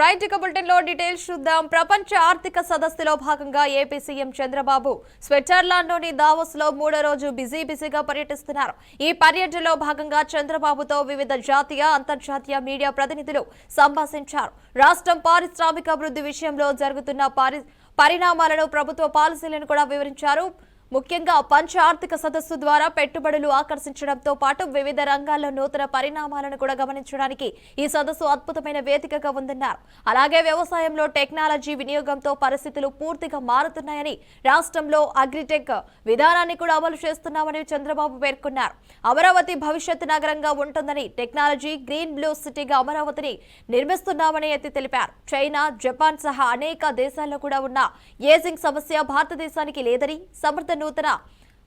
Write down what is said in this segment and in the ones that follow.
Right ఇక bulletin లో details చూద్దాం. ప్రపంచ ఆర్థిక సదస్సులో భాగంగా ఏపీ సీఎం చంద్రబాబు స్విట్జర్లాండ్లోని దావోస్ లో 3వ రోజు బిజీగా పర్యటిస్తున్నారు. ఈ పర్యటనలో భాగంగా చంద్రబాబుతో వివిధ జాతీయ, అంతర్జాతీయ మీడియా ప్రతినిధులు సంభాషించారు. రాష్ట్రం పారిశ్రామిక అభివృద్ధి విషయంలో జరుగుతున్న పరిణామాలను, ప్రభుత్వ పాలసీలను కూడా వివరించారు. ముఖ్యంగా పంచ ఆర్థిక సదస్సు ద్వారా పెట్టుబడులు ఆకర్షించడంతో పాటు వివిధ రంగాల్లో నూతన పరిణామాలను కూడా గమనించడానికి ఈ సదస్సు అద్భుతమైన వేదికగా ఉందన్నారు. అలాగే వ్యవసాయంలో టెక్నాలజీ వినియోగంతో పరిస్థితులు పూర్తిగా మారుతున్నాయని, రాష్ట్రంలో అగ్రిటెక్ విధానాన్ని కూడా అమలు చేస్తున్నామని చంద్రబాబు పేర్కొన్నారు. అమరావతి భవిష్యత్తు నగరంగా ఉంటుందని, టెక్నాలజీ గ్రీన్ బ్లూ సిటీగా అమరావతిని నిర్మిస్తున్నామని ఎత్తి తెలిపారు. చైనా, జపాన్ సహా అనేక దేశాల్లో కూడా ఉన్న ఏజింగ్ సమస్య భారతదేశానికి లేదని, సమర్థ నూతన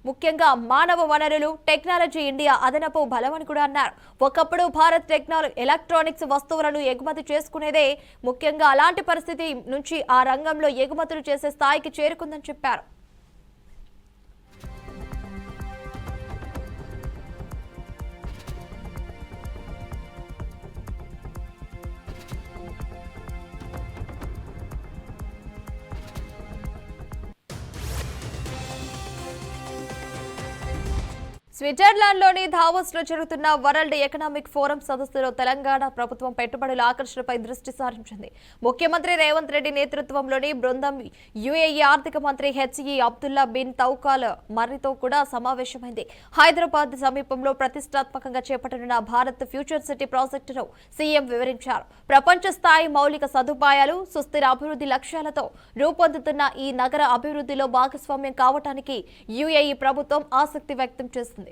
ముఖ్యంగా మానవ వనరులు, టెక్నాలజీ ఇండియా అదనపు బలమని కూడా అన్నారు. ఒకప్పుడు భారత్ ఎలక్ట్రానిక్స్ వస్తువులను ఎగుమతి చేసుకునేదే. ముఖ్యంగా అలాంటి పరిస్థితి నుంచి ఆ రంగంలో ఎగుమతులు చేసే స్థాయికి చేరుకుందని చెప్పారు. స్విట్జర్లాండ్లోని దావోస్లో జరుగుతున్న వరల్డ్ ఎకనామిక్ ఫోరం సదస్సులో తెలంగాణ ప్రభుత్వం పెట్టుబడుల ఆకర్షణపై దృష్టి సారించింది. ముఖ్యమంత్రి రేవంత్ రెడ్డి నేతృత్వంలోని బృందం యుఏఈ ఆర్థిక మంత్రి హెచ్ఈ అబ్దుల్లా బిన్ తౌకాల్ మర్రితో కూడా సమావేశమైంది. హైదరాబాద్ సమీపంలో ప్రతిష్టాత్మకంగా చేపట్టనున్న భారత్ ఫ్యూచర్ సిటీ ప్రాజెక్టును సీఎం వివరించారు. ప్రపంచ స్థాయి మౌలిక సదుపాయాలు, సుస్థిర అభివృద్ధి లక్ష్యాలతో రూపొందుతున్న ఈ నగర అభివృద్ధిలో భాగస్వామ్యం కావడానికి యుఏఈ ప్రభుత్వం ఆసక్తి వ్యక్తం చేసింది.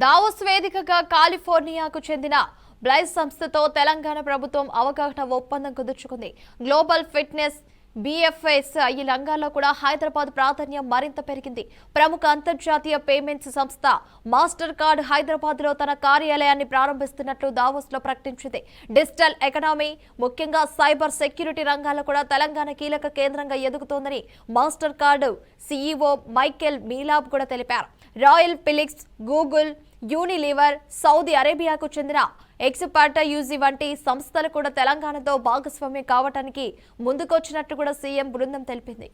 దావోస్ వేదికగా కాలిఫోర్నియాకు చెందిన బ్లైజ్ సంస్థతో తెలంగాణ ప్రభుత్వం అవగాహన ఒప్పందం కుదుర్చుకుంది. గ్లోబల్ ఫిట్నెస్, BFS ఈ రంగాల్లో కూడా హైదరాబాద్ ప్రాధాన్యం మరింత పెరిగింది. ప్రముఖ అంతర్జాతీయ పేమెంట్స్ సంస్థ మాస్టర్ కార్డ్ హైదరాబాద్ లో తన కార్యాలయాన్ని ప్రారంభిస్తున్నట్లు దావోస్ లో ప్రకటించింది. డిజిటల్ ఎకనామీ, ముఖ్యంగా సైబర్ సెక్యూరిటీ రంగాల్లో కూడా తెలంగాణ కీలక కేంద్రంగా ఎదుగుతోందని మాస్టర్ కార్డు CEO మైకేల్ మీలాబ్ కూడా తెలిపారు. Royal Philips, Google, Unilever, Saudi అరేబియాకు చెందిన ఎక్స్పర్ట్ యూజీ వంటి సంస్థలు కూడా తెలంగాణతో భాగస్వామ్యం కావడానికి ముందుకొచ్చినట్టు కూడా సీఎం బృందం తెలిపింది.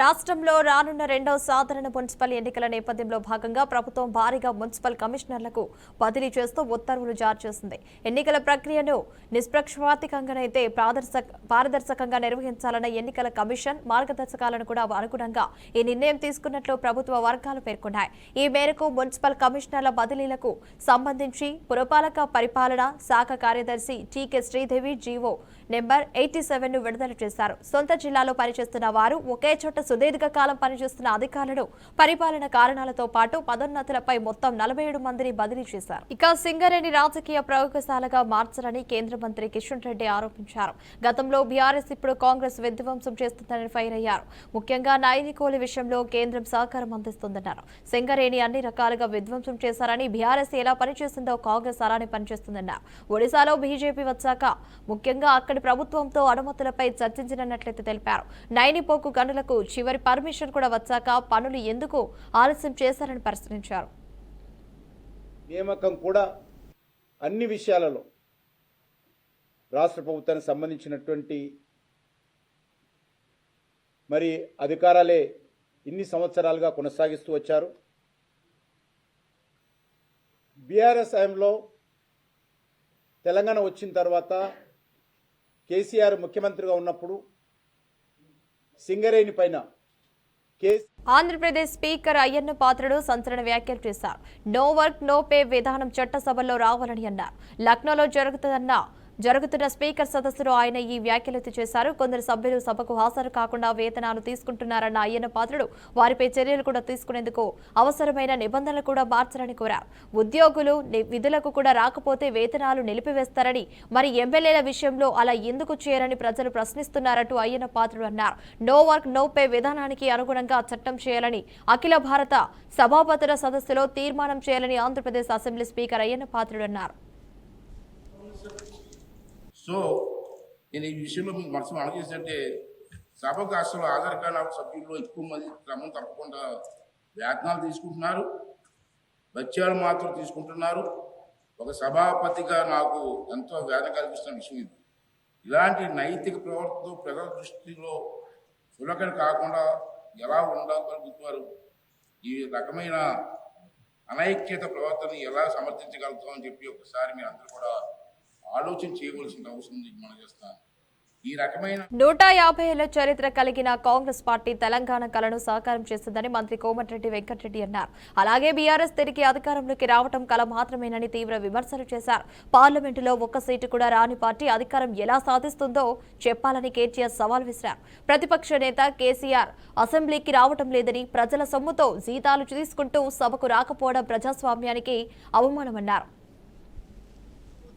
రాష్ట్రంలో రానున్న రెండవ సాధారణ మున్సిపల్ ఎన్నికల నేపథ్యంలో భాగంగా ప్రభుత్వం భారీగా మున్సిపల్ కమిషనర్లకు బదిలీ చేస్తూ ఉత్తర్వులు జారీ చేసింది. ఎన్నికల ప్రక్రియను నిష్పక్షపాతంగానైతే పారదర్శకంగా నిర్వహించాలన్న ఎన్నికల కమిషన్ మార్గదర్శకాలను కూడా అనుగుణంగా ఈ నిర్ణయం తీసుకున్నట్లు ప్రభుత్వ వర్గాలు పేర్కొన్నాయి. ఈ మేరకు మున్సిపల్ కమిషనర్ల బదిలీలకు సంబంధించి పురపాలక పరిపాలన శాఖ కార్యదర్శి టీకే శ్రీదేవి జీవో నెంబర్ 87ను విడుదల చేశారు. సొంత జిల్లాలో పనిచేస్తున్న వారు, ఒకే చోట సుదీర్ఘకాలం పనిచేస్తున్న అధికారులను పరిపాలన కారణాలతో పాటు పదోన్నతులపై మొత్తం 47 మందిని బదిలీ చేశారు. ఇక సింగరేణి రాజకీయ ప్రయోగశాలగా మార్చాలని కేంద్ర మంత్రి కిషన్ రెడ్డి ఆరోపించారు. గతంలో బీఆర్ఎస్ ఇప్పుడు కాంగ్రెస్ విధ్వంసం చేస్తుందని ఫైర్ అయ్యారు. ముఖ్యంగా నైనికోలి విషయంలో కేంద్రం సహకారం అందిస్తుందన్నారు. సింగరేణి అన్ని రకాలుగా విధ్వంసం చేశారని, బీఆర్ఎస్ ఎలా పనిచేస్తుందో కాంగ్రెస్ అలానే పనిచేస్తుందన్నారు. ఒడిశాలో బీజేపీ వచ్చాక ముఖ్యంగా అక్కడి ప్రభుత్వంతో అనుమతులపై చర్చించినట్లయితే తెలిపారు. నైనిపోకు గనులకు చివరి పర్మిషన్ కూడా వచ్చాక పనులు ఎందుకు ఆలస్యం చేశారని ప్రశ్నించారు. నియామకం కూడా అన్ని విషయాలలో రాష్ట్ర ప్రభుత్వానికి సంబంధించినటువంటి మరి అధికారాలే ఇన్ని సంవత్సరాలుగా కొనసాగిస్తూ వచ్చారు. బీఆర్ఎస్ హయాంలో తెలంగాణ వచ్చిన తర్వాత కేసీఆర్ ముఖ్యమంత్రిగా ఉన్నప్పుడు సింగరేణి పైన కేసీ ఆంధ్రప్రదేశ్ స్పీకర్ అయ్యన్న పాత్రుడు సంచలన వ్యాఖ్యలు చేశారు. నో వర్క్ నో పే విధానం చట్టసభల్లో రావాలని అన్నారు. లక్నోలో జరుగుతున్న స్పీకర్ సదస్సులో ఆయన ఈ వ్యాఖ్యలు చేశారు. కొందరు సభ్యులు సభకు హాజరు కాకుండా వేతనాలు తీసుకుంటున్నారన్న అయ్యన్న పాత్రుడు వారిపై చర్యలు కూడా తీసుకునేందుకు అవసరమైన నిబంధనలు కూడా మార్చాలని కోరారు. ఉద్యోగులు విధులకు కూడా రాకపోతే వేతనాలు నిలిపివేస్తారని, మరి ఎమ్మెల్యేల విషయంలో అలా ఎందుకు చేయరని ప్రజలు ప్రశ్నిస్తున్నారంటూ అయ్యన్న పాత్రుడు అన్నారు. నో వర్క్ నో పే విధానానికి అనుగుణంగా చట్టం చేయాలని అఖిల భారత సభాపతుల సదస్సులో తీర్మానం చేయాలని ఆంధ్రప్రదేశ్ అసెంబ్లీ స్పీకర్ అయ్యన్న పాత్రుడు అన్నారు. సో నేను ఈ విషయంలో మీకు మనసు అడగేసంటే సభకు అసలు హాజరు కాని సభ్యుల్లో ఎక్కువ మంది క్రమం తప్పకుండా వేతనాలు తీసుకుంటున్నారు, బత్యాలు మాత్రం తీసుకుంటున్నారు. ఒక సభాపతిగా నాకు ఎంతో వేదన కల్పిస్తున్న విషయం ఇది. ఇలాంటి నైతిక ప్రవర్తనతో ప్రజల దృష్టిలో చులకన కాకుండా ఎలా ఉండగలుగుతారు? ఈ రకమైన అనైక్యత ప్రవర్తన ఎలా సమర్థించగలుగుతామని చెప్పి ఒకసారి మీరు అందరూ కూడా ఆలోచన చేయవలసిన అవసరం ఉంది. మనం చేస్తాను. ఈ రకమైన 150 ఏళ్ల చరిత్ర కలిగిన కాంగ్రెస్ పార్టీ తెలంగాణ కలను సాకారం చేస్తుందని మంత్రి కోమటిరెడ్డి వెంకటరెడ్డి అన్నారు. అలాగే బీఆర్ఎస్ తిరిగి అధికారంలోకి రావడం కల మాత్రమేనని తీవ్ర విమర్శలు చేశారు. పార్లమెంటులో ఒక్క సీటు కూడా రాని పార్టీ అధికారం ఎలా సాధిస్తుందో చెప్పాలని కేటీఆర్ సవాల్ విసిరారు. ప్రతిపక్ష నేత కేసీఆర్ అసెంబ్లీకి రావడం లేదని, ప్రజల సొమ్ముతో జీతాలు తీసుకుంటూ సభకు రాకపోవడం ప్రజాస్వామ్యానికి అవమానమన్నారు.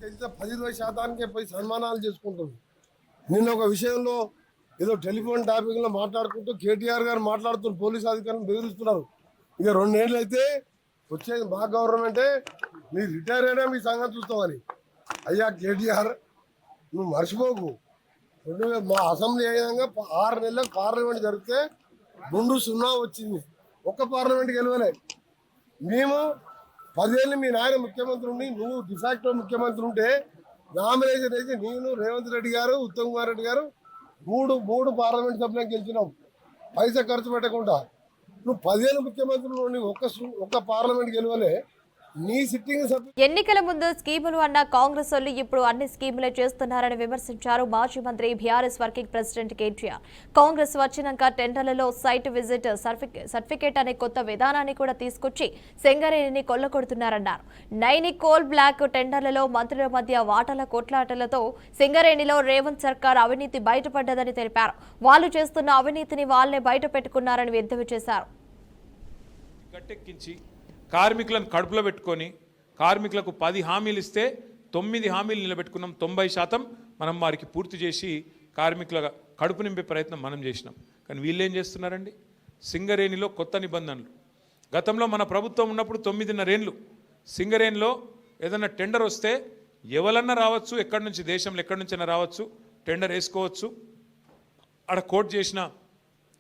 10-20% పోయి సన్మానాలు చేసుకుంటుంది. నిన్న ఒక విషయంలో ఏదో టెలిఫోన్ టాపిక్లో మాట్లాడుకుంటూ కేటీఆర్ గారు మాట్లాడుతున్నారు, పోలీసు అధికారులను బెదిరిస్తున్నారు. ఇక 2 ఏళ్ళు అయితే వచ్చేది మా గవర్నమెంటే, మీరు రిటైర్ అయినా మీ సంగతి చూస్తామని. అయ్యా కేటీఆర్, నువ్వు మర్చిపోకు. మా అసెంబ్లీ అయ్యాక 6 నెలలకు పార్లమెంట్ జరిగితే 2-0 వచ్చింది. ఒక్క పార్లమెంట్ గెలవలే. మేము 10 ఏళ్ళు మీ నాయన ముఖ్యమంత్రి ఉండి నువ్వు డిఫాక్టో ముఖ్యమంత్రి ఉంటే నామినేషన్ వేసి నేను, రేవంత్ రెడ్డి గారు, ఉత్తమ్ కుమార్ రెడ్డి గారు మూడు పార్లమెంట్ సభ్యులకు గెలిచినావు పైసా ఖర్చు పెట్టకుండా. నువ్వు 10 ఏళ్ళు ముఖ్యమంత్రులు ఉండి ఒక్క పార్లమెంట్ గెలవలే. నీ సిట్టింగ్ సభ్యులు ఎన్నికల ముందు స్కీములు అన్న కాంగ్రెస్ వాళ్ళు ఇప్పుడు అన్ని స్కీములే చేస్తున్నారని విమర్శించారు మాజీ మంత్రి BRS working president KTR. Congress వచ్చినాక టెండర్లలో సైట్ విజిట్ సర్టిఫికేట్ అనే కొత్త విధానాన్ని కూడా తీసుకొచ్చి సింగరేణిని కొల్లగొడుతున్నారన్నారు. నైనిక్ కోల్ బ్లాక్ టెండర్లలో మంత్రుల మధ్య వాటాల కొట్లాటలతో సింగరేణిలో రేవంత్ సర్కార్ అవినీతి బయటపడ్డదని తెలిపారు. వాళ్ళు చేస్తున్న అవినీతిని వాళ్లే బయట పెట్టుకున్నారని ఎద్దేవా చేశారు. కార్మికులను కడుపులో పెట్టుకొని కార్మికులకు 10 హామీలు ఇస్తే 9 హామీలు నిలబెట్టుకున్నాం. 90% మనం వారికి పూర్తి చేసి కార్మికుల కడుపు నింపే ప్రయత్నం మనం చేసినాం. కానీ వీళ్ళు ఏం చేస్తున్నారండి? సింగరేణిలో కొత్త నిబంధనలు. గతంలో మన ప్రభుత్వం ఉన్నప్పుడు 9.5 ఏళ్ళు సింగరేణిలో ఏదైనా టెండర్ వస్తే ఎవరన్నా రావచ్చు, ఎక్కడి నుంచి దేశంలో ఎక్కడి నుంచైనా రావచ్చు, టెండర్ వేసుకోవచ్చు. ఆడ కోట్ చేసిన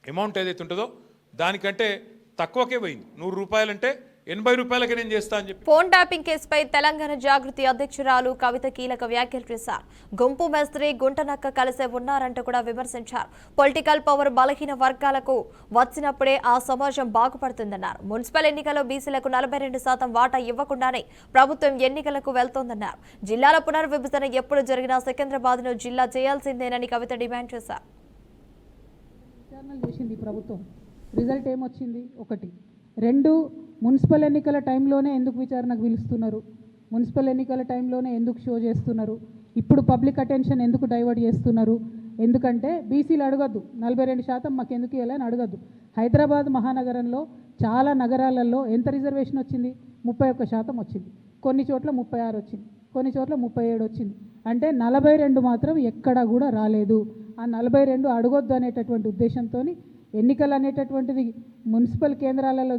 అమౌంట్ ఏదైతే ఉంటుందో దానికంటే తక్కువకే పోయింది. 100 రూపాయలంటే 80 రూపాయలకి నేను చేస్తా అని చెప్పి. ఫోన్ ట్యాపింగ్ కేసుపై తెలంగాణ జాగృతి అధ్యక్షురాలు కవిత కీలక వ్యాఖ్యలు చేశారు. గుంపు మేస్త్రి గుంటనక్క కలిసే ఉన్నారంటూ కూడా విమర్శించారు. పొలిటికల్ పవర్ బలహీన వర్గాలకు వచ్చినప్పుడే ఆ సమాజం బాగుపడుతుందన్నారు. మున్సిపల్ ఎన్నికల్లో బీసీలకు 42% వాటా ఇవ్వకుండానే ప్రభుత్వం ఎన్నికలకు వెళ్తోందన్నారు. జిల్లాల పునర్విభజన ఎప్పుడు జరిగినా సికింద్రాబాద్ను జిల్లా చేయాల్సిందేనని కవిత డిమాండ్ చేశారు. ప్రభుత్వం రిజల్ట్ ఏమొచ్చింది? 1. 2, మున్సిపల్ ఎన్నికల టైంలోనే ఎందుకు విచారణకు పిలుస్తున్నారు? మున్సిపల్ ఎన్నికల టైంలోనే ఎందుకు షో చేస్తున్నారు? ఇప్పుడు పబ్లిక్ అటెన్షన్ ఎందుకు డైవర్ట్ చేస్తున్నారు? ఎందుకంటే బీసీలు అడగద్దు, 42% మాకు ఎందుకు ఇవ్వాలని అడగద్దు. హైదరాబాద్ మహానగరంలో చాలా నగరాలలో ఎంత రిజర్వేషన్ వచ్చింది? 31% వచ్చింది. కొన్ని చోట్ల 36 వచ్చింది, కొన్ని చోట్ల 37 వచ్చింది. అంటే 42 మాత్రం ఎక్కడా కూడా రాలేదు. ఆ 42 అడగొద్దు అనేటటువంటి ఉద్దేశంతో ఎన్నికలు అనేటటువంటిది మున్సిపల్ కేంద్రాలలో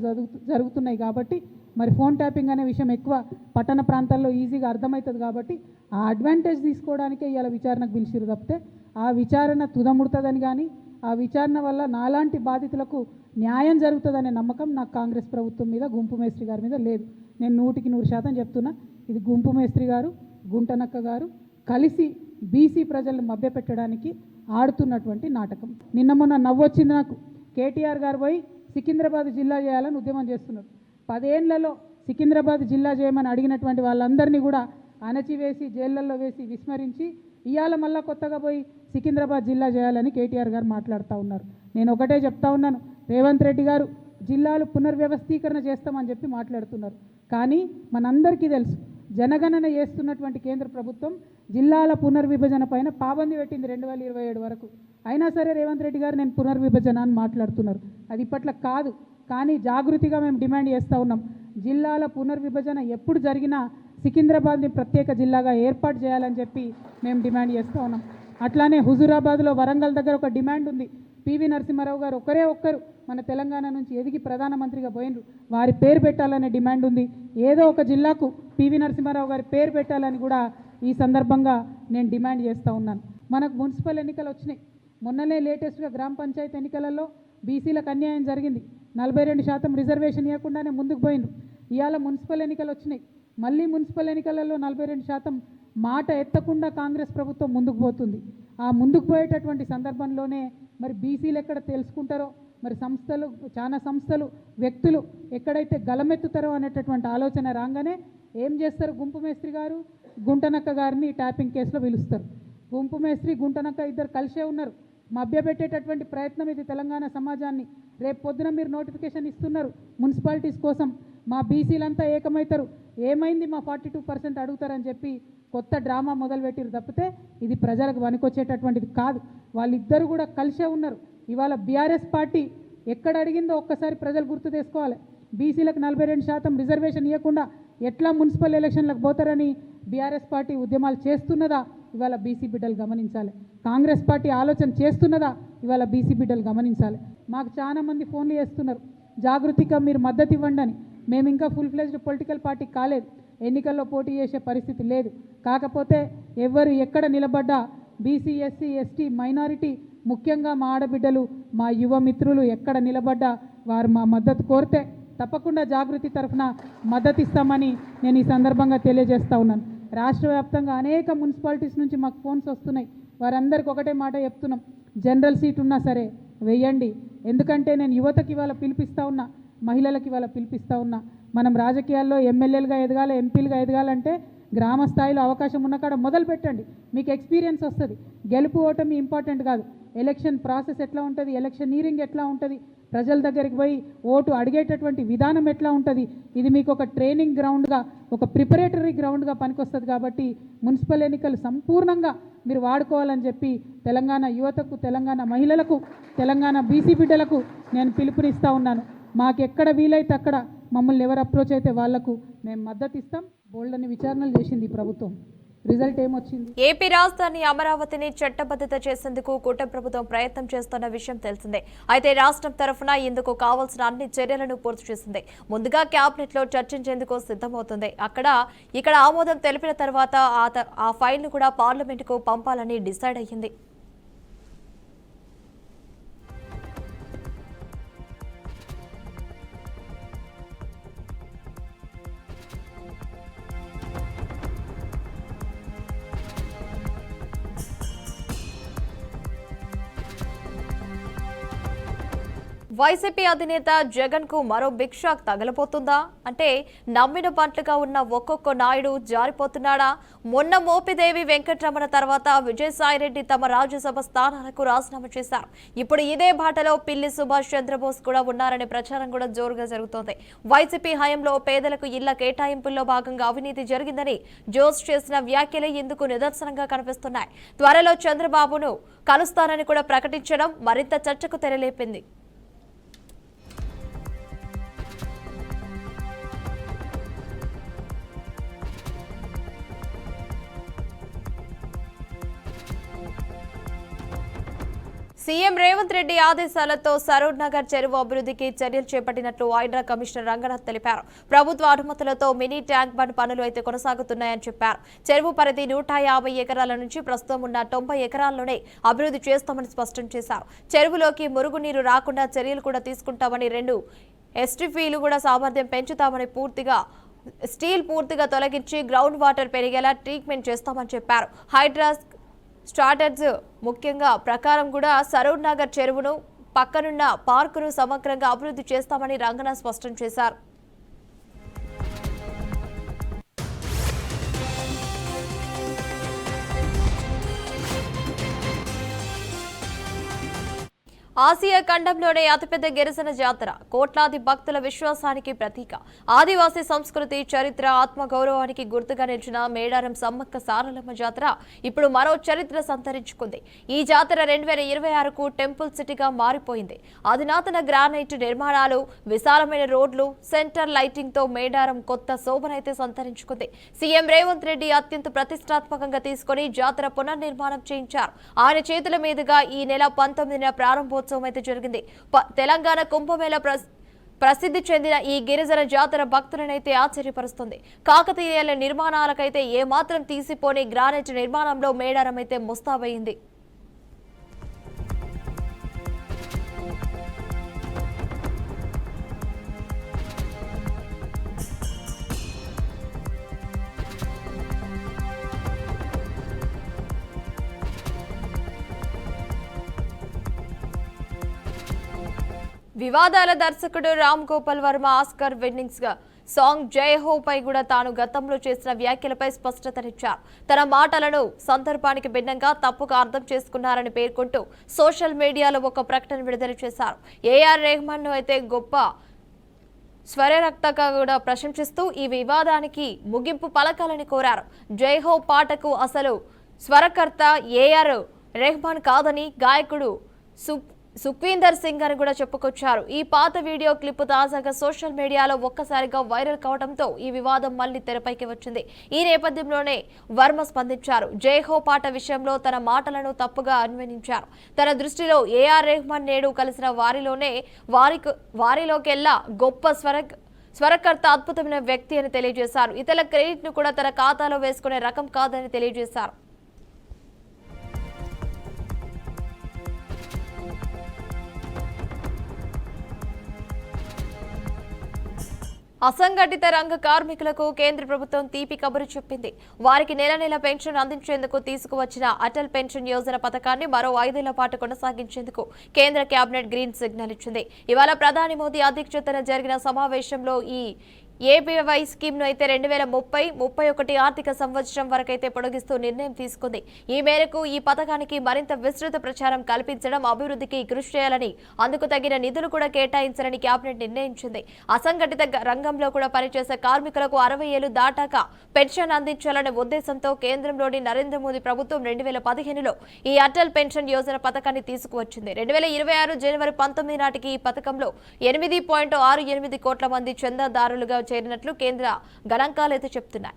జరుగుతున్నాయి కాబట్టి మరి ఫోన్ ట్యాపింగ్ అనే విషయం ఎక్కువ పట్టణ ప్రాంతాల్లో ఈజీగా అర్థమవుతుంది కాబట్టి ఆ అడ్వాంటేజ్ తీసుకోవడానికే ఇవాళ విచారణకు పిలిచిరు తప్పితే ఆ విచారణ తుదముడుతుందని కానీ ఆ విచారణ వల్ల నాలాంటి బాధితులకు న్యాయం జరుగుతుందనే నమ్మకం నాకు కాంగ్రెస్ ప్రభుత్వం మీద, గుంపు మేస్త్రి గారి మీద లేదు. నేను 100% చెప్తున్నా, ఇది గుంపు మేస్త్రి గారు, గుంటనక్క గారు కలిసి బీసీ ప్రజలను మభ్యపెట్టడానికి ఆడుతున్నటువంటి నాటకం. నిన్న మొన్న నవ్వొచ్చింది నాకు. కేటీఆర్ గారు పోయి సికింద్రాబాద్ జిల్లా చేయాలని ఉద్యమం చేస్తున్నారు. 10 ఏళ్లలో సికింద్రాబాద్ జిల్లా చేయమని అడిగినటువంటి వాళ్ళందరినీ కూడా అణచివేసి జైళ్లలో వేసి విస్మరించి ఇవాళ మళ్ళా కొత్తగా పోయి సికింద్రాబాద్ జిల్లా చేయాలని కేటీఆర్ గారు మాట్లాడుతూ ఉన్నారు. నేను ఒకటే చెప్తా ఉన్నాను, రేవంత్ రెడ్డి గారు జిల్లాలు పునర్వ్యవస్థీకరణ చేస్తామని చెప్పి మాట్లాడుతున్నారు. కానీ మనందరికీ తెలుసు జనగణన చేస్తున్నటువంటి కేంద్ర ప్రభుత్వం జిల్లాల పునర్విభజన పైన పాబంది పెట్టింది 2027 వరకు. అయినా సరే రేవంత్ రెడ్డి గారు నేను పునర్విభజన అని మాట్లాడుతున్నారు. అది ఇప్పట్లో కాదు. కానీ జాగృతిగా మేము డిమాండ్ చేస్తూ ఉన్నాం. జిల్లాల పునర్విభజన ఎప్పుడు జరిగినా సికింద్రాబాద్ని ప్రత్యేక జిల్లాగా ఏర్పాటు చేయాలని చెప్పి మేము డిమాండ్ చేస్తూ ఉన్నాం. అట్లానే హుజూరాబాద్లో వరంగల్ దగ్గర ఒక డిమాండ్ ఉంది. పివి నరసింహారావు గారు ఒక్కరు మన తెలంగాణ నుంచి ఎదిగి ప్రధానమంత్రిగా పోయినరు. వారి పేరు పెట్టాలనే డిమాండ్ ఉంది. ఏదో ఒక జిల్లాకు పివి నరసింహారావు గారి పేరు పెట్టాలని కూడా ఈ సందర్భంగా నేను డిమాండ్ చేస్తూ ఉన్నాను. మనకు మున్సిపల్ ఎన్నికలు వచ్చినాయి. మొన్ననే లేటెస్ట్గా గ్రామ పంచాయతీ ఎన్నికలలో బీసీలకు అన్యాయం జరిగింది. 42% రిజర్వేషన్ ఇవ్వకుండానే ముందుకు పోయినరు. ఇవాళ మున్సిపల్ ఎన్నికలు వచ్చినాయి. మళ్ళీ మున్సిపల్ ఎన్నికలలో 42% మాట ఎత్తకుండా కాంగ్రెస్ ప్రభుత్వం ముందుకు పోతుంది. ఆ ముందుకు పోయేటటువంటి సందర్భంలోనే మరి బీసీలు ఎక్కడ తెలుసుకుంటారో, మరి చాలా సంస్థలు వ్యక్తులు ఎక్కడైతే గలమెత్తుతారో అనేటటువంటి ఆలోచన రాగానే ఏం చేస్తారు? గుంపు మేస్త్రి గారు గుంటనక్క గారిని ట్యాపింగ్ కేసులో పిలుస్తారు. గుంపు మేస్త్రి గుంటనక్క ఇద్దరు కలిసే ఉన్నారు. మభ్యపెట్టేటటువంటి ప్రయత్నం ఇది తెలంగాణ సమాజాన్ని. రేపు పొద్దున మీరు నోటిఫికేషన్ ఇస్తున్నారు మున్సిపాలిటీస్ కోసం, మా బీసీలంతా ఏకమవుతారు, ఏమైంది మా 42% అడుగుతారని చెప్పి కొత్త డ్రామా మొదలుపెట్టిరు తప్పితే ఇది ప్రజలకు వనికొచ్చేటటువంటిది కాదు. వాళ్ళిద్దరు కూడా కలిసే ఉన్నారు. ఇవాళ బీఆర్ఎస్ పార్టీ ఎక్కడ అడిగిందో ఒక్కసారి ప్రజలు గుర్తు చేసుకోవాలి. బీసీలకు 42% రిజర్వేషన్ ఇవ్వకుండా ఎట్లా మున్సిపల్ ఎలక్షన్లకు పోతారని బీఆర్ఎస్ పార్టీ ఉద్యమాలు చేస్తున్నదా ఇవాళ బీసీ బిడ్డలు గమనించాలి. కాంగ్రెస్ పార్టీ ఆలోచన చేస్తున్నదా ఇవాళ బీసీ బిడ్డలు గమనించాలి. మాకు చాలామంది ఫోన్లు చేస్తున్నారు, జాగృతిగా మీరు మద్దతు ఇవ్వండి అని. మేము ఇంకా ఫుల్ ఫ్లెజ్డ్ పొలిటికల్ పార్టీ కాలేదు, ఎన్నికల్లో పోటీ చేసే పరిస్థితి లేదు. కాకపోతే ఎవరు ఎక్కడ నిలబడ్డా బీసీ, ఎస్సీ, ఎస్టీ, మైనారిటీ, ముఖ్యంగా మా ఆడబిడ్డలు, మా యువ మిత్రులు ఎక్కడ నిలబడ్డా వారు మా మద్దతు కోరితే తప్పకుండా జాగృతి తరఫున మద్దతు ఇస్తామని నేను ఈ సందర్భంగా తెలియజేస్తూ ఉన్నాను. రాష్ట్ర వ్యాప్తంగా అనేక మున్సిపాలిటీస్ నుంచి మాకు ఫోన్స్ వస్తున్నాయి. వారందరికీ ఒకటే మాట చెప్తున్నాం, జనరల్ సీట్ ఉన్నా సరే వెయ్యండి. ఎందుకంటే నేను యువతకి ఇవాళ పిలిపిస్తూ ఉన్నా, మహిళలకు ఇవాళ పిలిపిస్తూ ఉన్నా. మనం రాజకీయాల్లో ఎమ్మెల్యేలుగా ఎదగాలి, ఎంపీలుగా ఎదగాలంటే గ్రామ స్థాయిలో అవకాశం ఉన్న కాడ మొదలు పెట్టండి. మీకు ఎక్స్పీరియన్స్ వస్తుంది. గెలుపు ఓటమి ఇంపార్టెంట్ కాదు. ఎలక్షన్ ప్రాసెస్ ఎట్లా ఉంటుంది, ఎలక్షనీరింగ్ ఎట్లా ఉంటుంది, ప్రజల దగ్గరికి పోయి ఓటు అడిగేటటువంటి విధానం ఎట్లా ఉంటుంది, ఇది మీకు ఒక ట్రైనింగ్ గ్రౌండ్గా, ఒక ప్రిపరేటరీ గ్రౌండ్గా పనికొస్తుంది. కాబట్టి మున్సిపల్ ఎన్నికలు సంపూర్ణంగా మీరు వాడుకోవాలని చెప్పి తెలంగాణ యువతకు, తెలంగాణ మహిళలకు, తెలంగాణ బీసీ బిడ్డలకు నేను పిలుపునిస్తూ ఉన్నాను. మాకు ఎక్కడ వీలైతే అక్కడ మమ్మల్ని ఎవరు అప్రోచ్ అయితే వాళ్లకు మేము మద్దతు ఇస్తాం. బోల్డని విచారణలు చేసింది ఈ ప్రభుత్వం. రిజల్ట్ ఏమొచ్చింది? ఏపీ రాజధాని అమరావతిని చట్టబద్ధత చేసేందుకు కూటమి ప్రభుత్వం ప్రయత్నం చేస్తున్న విషయం తెలిసిందే. అయితే రాష్ట్రం తరఫున ఇందుకు కావాల్సిన అన్ని చర్యలను పూర్తి చేసింది. ముందుగా కేబినెట్ లో చర్చించేందుకు సిద్ధమవుతుంది. ఇక్కడ ఆమోదం తెలిపిన తర్వాత ఆ ఫైల్ ను కూడా పార్లమెంటుకు పంపాలని డిసైడ్ అయ్యింది. వైసీపీ అధినేత జగన్ కు మరో బిగ్ షాక్ తగలబోతుందా? అంటే నమ్మిన బంట్లుగా ఉన్న ఒక్కొక్క నాయుడు జారిపోతున్నాడా? మొన్న మోపిదేవి వెంకటరమణ తర్వాత విజయసాయిరెడ్డి తమ రాజ్యసభ స్థానాలకు రాజీనామా చేశారు. ఇప్పుడు ఇదే బాటలో పిల్లి సుభాష్ చంద్రబోస్ కూడా ఉన్నారనే ప్రచారం కూడా జోరుగా జరుగుతోంది. వైసీపీ హయాంలో పేదలకు ఇళ్ల కేటాయింపుల్లో భాగంగా అవినీతి జరిగిందని జోస్ చేసిన వ్యాఖ్యలే ఇందుకు నిదర్శనంగా కనిపిస్తున్నాయి. త్వరలో చంద్రబాబును కలుస్తానని కూడా ప్రకటించడం మరింత చర్చకు తెరలేపింది. సీఎం రేవంత్ రెడ్డి ఆదేశాలతో సరూర్ నగర్ చెరువు అభివృద్ధికి చర్యలు చేపట్టినట్లు హైడ్రా కమిషనర్ రంగనాథ్ తెలిపారు. ప్రభుత్వ అనుమతులతో మినీ ట్యాంక్ బండ్ పనులు అయితే కొనసాగుతున్నాయని చెప్పారు. చెరువు పరిధి 150 ఎకరాల నుంచి ప్రస్తుతం ఉన్న 90 ఎకరాల్లోనే అభివృద్ధి చేస్తామని స్పష్టం చేశారు. చెరువులోకి మురుగునీరు రాకుండా చర్యలు కూడా తీసుకుంటామని, 2 ఎస్టీపీలు కూడా సామర్థ్యం పెంచుతామని, స్టీల్ పూర్తిగా తొలగించి గ్రౌండ్ వాటర్ పెరిగేలా ట్రీట్మెంట్ చేస్తామని చెప్పారు. హైడ్రా స్టాండర్డ్స్ ముఖ్యంగా ప్రకారం కూడా సరూర్ నగర్ చెరువును, పక్కనున్న పార్కును సమగ్రంగా అభివృద్ధి చేస్తామని రంగనాథ్ స్పష్టం చేశారు. ఆసియా ఖండంలోనే అతిపెద్ద గిరిజన జాతర, కోట్లాది భక్తుల విశ్వాసానికి ప్రతీక, ఆదివాసీ సంస్కృతి, చరిత్ర, ఆత్మగౌరవానికి గుర్తుగా నిలిచిన మేడారం సమ్మక్క సారలమ్మ జాతర ఇప్పుడు మరో చరిత్ర సంతరించుకుంది. ఈ జాతర 2026కు టెంపుల్ సిటీగా మారిపోయింది. అధునాతన గ్రానైట్ నిర్మాణాలు, విశాలమైన రోడ్లు, సెంటర్ లైటింగ్ తో మేడారం కొత్త శోభనైతే సంతరించుకుంది. సీఎం రేవంత్ రెడ్డి అత్యంత ప్రతిష్టాత్మకంగా తీసుకుని జాతర పునర్నిర్మాణం చేయించారు. ఆయన చేతుల మీదుగా ఈ నెల 19న ప్రారంభోత్సవం అయితే జరిగింది. తెలంగాణ కుంభమేళ ప్రసిద్ధి చెందిన ఈ గిరిజన జాతర భక్తులనైతే ఆశ్చర్యపరుస్తుంది. కాకతీయుల నిర్మాణాలకైతే ఏమాత్రం తీసిపోని గ్రానైట్ నిర్మాణంలో మేడారం అయితే ముస్తాబైంది. వివాదాల దర్శకుడు Ram Gopal Varma Oscar winnings song జై హో పై కూడా తాను గతంలో చేసిన వ్యాఖ్యలపై స్పష్టతనిచ్చారు. తన మాటలను సందర్భానికి భిన్నంగా తప్పుగా అర్థం చేసుకున్నారని పేర్కొంటూ సోషల్ మీడియాలో ఒక ప్రకటన విడుదల చేశారు. ఏఆర్ రెహమాన్ ను అయితే గొప్ప స్వరరక్తగా కూడా ప్రశంసిస్తూ ఈ వివాదానికి ముగింపు పలకాలని కోరారు. జై హో పాటకు అసలు స్వరకర్త ఏఆర్ రెహమాన్ కాదని గాయకుడు సుఖ్వీందర్ సింగ్ అని కూడా చెప్పుకొచ్చారు. ఈ పాత వీడియో క్లిప్ తాజాగా సోషల్ మీడియాలో ఒక్కసారిగా వైరల్ కావడంతో ఈ వివాదం మళ్లీ తెరపైకి వచ్చింది. ఈ నేపథ్యంలోనే వర్మ స్పందించారు. జై హో పాట విషయంలో తన మాటలను తప్పుగా అన్వయించారు. తన దృష్టిలో ఏఆర్ రెహమాన్ నేడు కలిసిన వారిలోకెల్లా గొప్ప స్వరకర్త, అద్భుతమైన వ్యక్తి అని తెలియజేశారు. ఇతర క్రెడిట్ ను కూడా తన ఖాతాలో వేసుకునే రకం కాదని తెలియజేశారు. అసంఘటిత రంగ కార్మికులకు కేంద్ర ప్రభుత్వం తీపి కబురు చెప్పింది. వారికి నెల నెల పెన్షన్ అందించేందుకు తీసుకువచ్చిన అటల్ పెన్షన్ యోజన పథకాన్ని మరో 5 ఏళ్ల పాటు కొనసాగించేందుకు కేంద్ర కేబినెట్ గ్రీన్ సిగ్నల్ ఇచ్చింది. ఇవాళ ప్రధాని మోదీ అధ్యక్షతన జరిగిన సమావేశంలో ఈ ఏపీవై స్కీమ్ ను అయితే 2030-31 ఆర్థిక సంవత్సరం వరకైతే పొడిగిస్తూ నిర్ణయం తీసుకుంది. ఈ మేరకు ఈ పథకానికి మరింత విస్తృత ప్రచారం కల్పించడం, అభివృద్ధికి కృషి చేయాలని, అందుకు తగిన నిధులు కూడా కేటాయించాలని కేబినెట్ నిర్ణయించింది. అసంఘటిత రంగంలో కూడా పనిచేసే కార్మికులకు 60 ఏళ్లు దాటాక పెన్షన్ అందించాలనే ఉద్దేశంతో కేంద్రంలోని నరేంద్ర మోదీ ప్రభుత్వం 2015లో ఈ అటల్ పెన్షన్ యోజన పథకాన్ని తీసుకువచ్చింది. 2026 జనవరి 19 నాటికి ఈ పథకంలో 8.68 కోట్ల మంది చందాదారులుగా చేరినట్లు కేంద్ర గణాంకాలైతే చెప్తున్నాయి.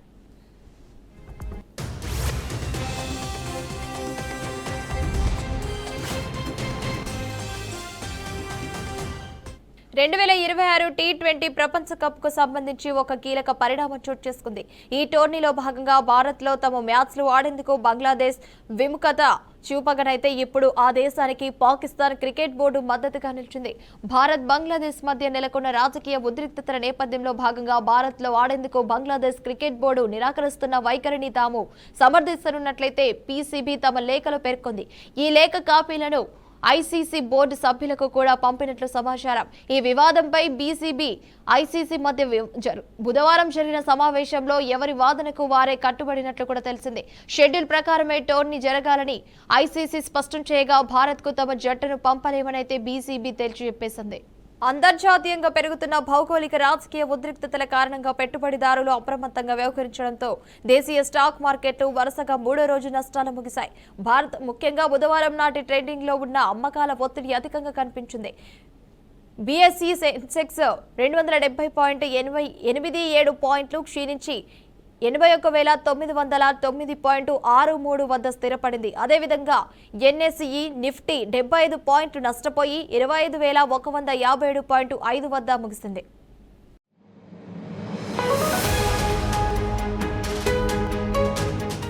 2026 T20 ప్రపంచ కప్ కు సంబంధించి ఒక కీలక పరిణామం చోటు చేసుకుంది. ఈ టోర్నీలో భాగంగా భారత్ లో తమ మ్యాచ్లు ఆడేందుకు బంగ్లాదేశ్ విముఖత చూపగనైతే ఇప్పుడు ఆ దేశానికి పాకిస్తాన్ క్రికెట్ బోర్డు మద్దతుగా నిలిచింది. భారత్ బంగ్లాదేశ్ మధ్య నెలకొన్న రాజకీయ ఉద్రిక్తతల నేపథ్యంలో భాగంగా భారత్ లో ఆడేందుకు బంగ్లాదేశ్ క్రికెట్ బోర్డు నిరాకరిస్తున్న వైఖరిని తాము సమర్థిస్తున్నట్లయితే పీసీబీ తమ లేఖలో పేర్కొంది. ఈ లేఖ కాపీలను ఐసీసీ బోర్డు సభ్యులకు కూడా పంపినట్లు సమాచారం. ఈ వివాదంపై బీసీబీ, ఐసీసీ మధ్య బుధవారం జరిగిన సమావేశంలో ఎవరి వాదనకు వారే కట్టుబడినట్లు కూడా తెలిసింది. షెడ్యూల్ ప్రకారమే టోర్నీ జరగాలని ఐసీసీ స్పష్టం చేయగా భారత్ కు తమ జట్టును పంపలేమనైతే బీసీబీ తేల్చి చెప్పేసింది. అంతర్జాతీయంగా పెరుగుతున్న భౌగోళిక రాజకీయ ఉద్రిక్తతల కారణంగా పెట్టుబడిదారులు అప్రమత్తంగా వ్యవహరించడంతో దేశీయ స్టాక్ మార్కెట్లు వరుసగా 3వ రోజు నష్టాలు ముగిశాయి. భారత్ ముఖ్యంగా బుధవారం నాటి ట్రేడింగ్ లో ఉన్న అమ్మకాల ఒత్తిడి అధికంగా కనిపించింది. బీఎస్ఈ సెన్సెక్స్ 270.87 పాయింట్లు క్షీణించి 81,909.63 వద్ద స్థిరపడింది. అదేవిధంగా ఎన్ఎస్ఈ నిఫ్టీ 75 పాయింట్లు నష్టపోయి 25,157.5 వద్ద ముగిసింది.